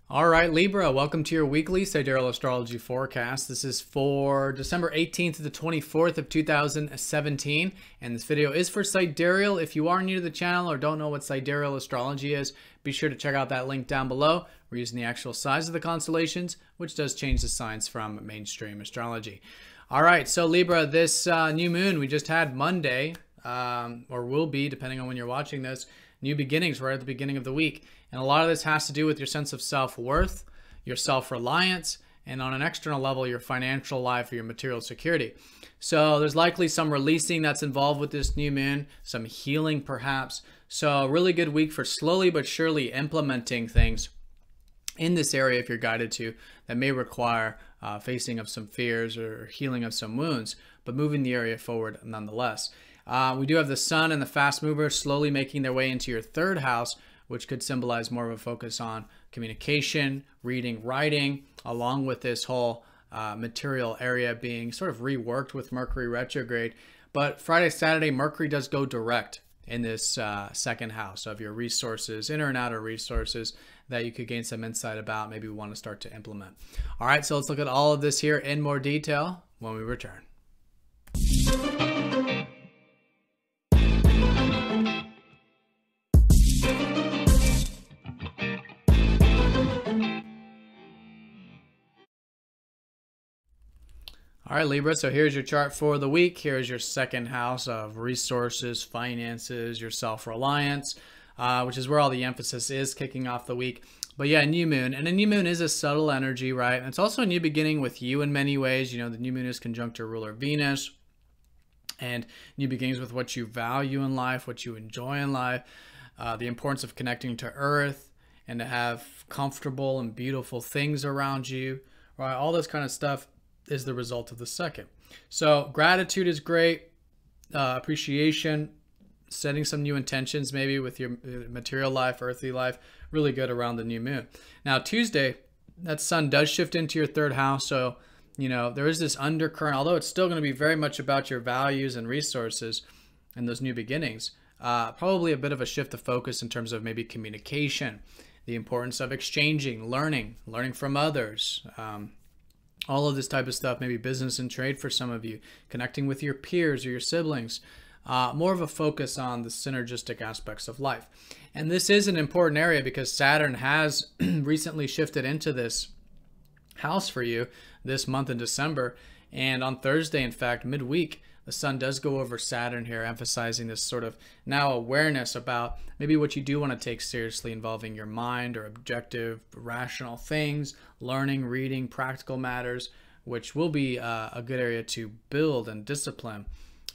All right, Libra, welcome to your weekly Sidereal Astrology forecast. This is for December 18th to the 24th of 2017, and this video is for Sidereal. If you are new to the channel or don't know what Sidereal Astrology is, be sure to check out that link down below. We're using the actual size of the constellations, which does change the signs from mainstream astrology. All right, so Libra, this new moon we just had Monday, or will be, depending on when you're watching this, new beginnings right at the beginning of the week. And a lot of this has to do with your sense of self-worth, your self-reliance, and on an external level, your financial life or your material security. So there's likely some releasing that's involved with this new moon, some healing perhaps. So a really good week for slowly but surely implementing things in this area if you're guided to, that may require facing of some fears or healing of some wounds, but moving the area forward nonetheless. We do have the sun and the fast mover slowly making their way into your third house, which could symbolize more of a focus on communication, reading, writing, along with this whole material area being sort of reworked with Mercury retrograde. But Friday, Saturday, Mercury does go direct in this second house of your resources, inner and outer resources that you could gain some insight about, maybe we want to start to implement. All right, so let's look at all of this here in more detail when we return. All right, Libra, so here's your chart for the week. Here's your second house of resources, finances, your self-reliance, which is where all the emphasis is kicking off the week. But yeah, new moon. And a new moon is a subtle energy, right? And it's also a new beginning with you in many ways. You know, the new moon is conjunct your ruler Venus. And new beginnings with what you value in life, what you enjoy in life, the importance of connecting to Earth and to have comfortable and beautiful things around you, right? All this kind of stuff is the result of the second. So gratitude is great, appreciation, setting some new intentions maybe with your material life, earthly life, really good around the new moon. Now Tuesday, that sun does shift into your third house, so you know there is this undercurrent, although it's still going to be very much about your values and resources and those new beginnings. Probably a bit of a shift of focus in terms of maybe communication, the importance of exchanging, learning from others, all of this type of stuff, maybe business and trade for some of you, connecting with your peers or your siblings, more of a focus on the synergistic aspects of life. And this is an important area because Saturn has recently shifted into this house for you this month in December. And on Thursday, in fact, midweek, the sun does go over Saturn here, emphasizing this sort of now awareness about maybe what you do want to take seriously involving your mind or objective, rational things, learning, reading, practical matters, which will be a good area to build and discipline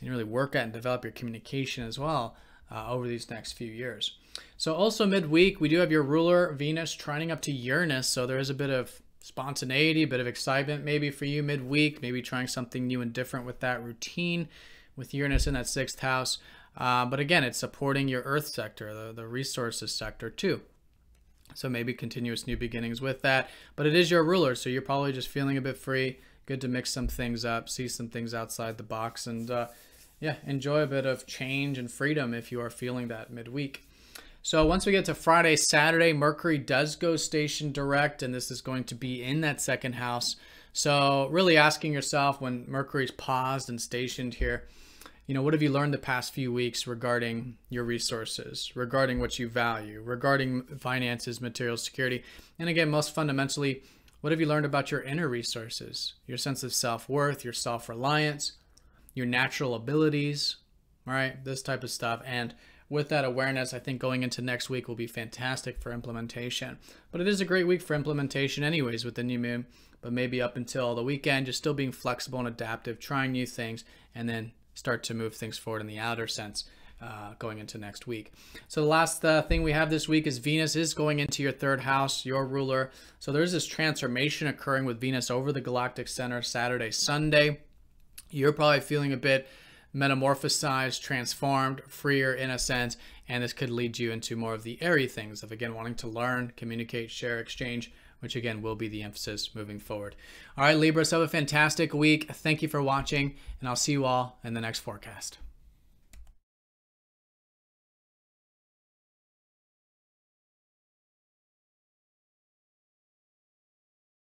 and really work at and develop your communication as well over these next few years. So also midweek, we do have your ruler Venus trining up to Uranus, so there is a bit of spontaneity, a bit of excitement maybe for you midweek, maybe trying something new and different with that routine with Uranus in that sixth house. But again, it's supporting your earth sector, the resources sector too. So maybe continuous new beginnings with that. But it is your ruler, so you're probably just feeling a bit free. Good to mix some things up, see some things outside the box, and yeah, enjoy a bit of change and freedom if you are feeling that midweek. So once we get to Friday, Saturday, Mercury does go station direct, and this is going to be in that second house. So really asking yourself when Mercury's paused and stationed here, you know, what have you learned the past few weeks regarding your resources, regarding what you value, regarding finances, material security? And again, most fundamentally, what have you learned about your inner resources, your sense of self-worth, your self-reliance, your natural abilities, all right, this type of stuff. And with that awareness, I think going into next week will be fantastic for implementation. But it is a great week for implementation anyways with the new moon, but maybe up until the weekend, just still being flexible and adaptive, trying new things, and then start to move things forward in the outer sense going into next week. So the last thing we have this week is Venus is going into your third house, your ruler. So there's this transformation occurring with Venus over the galactic center Saturday, Sunday. You're probably feeling a bit metamorphosized, transformed, freer in a sense, and this could lead you into more of the airy things of, again, wanting to learn, communicate, share, exchange, which again will be the emphasis moving forward. All right, Libras, have a fantastic week. Thank you for watching, and I'll see you all in the next forecast.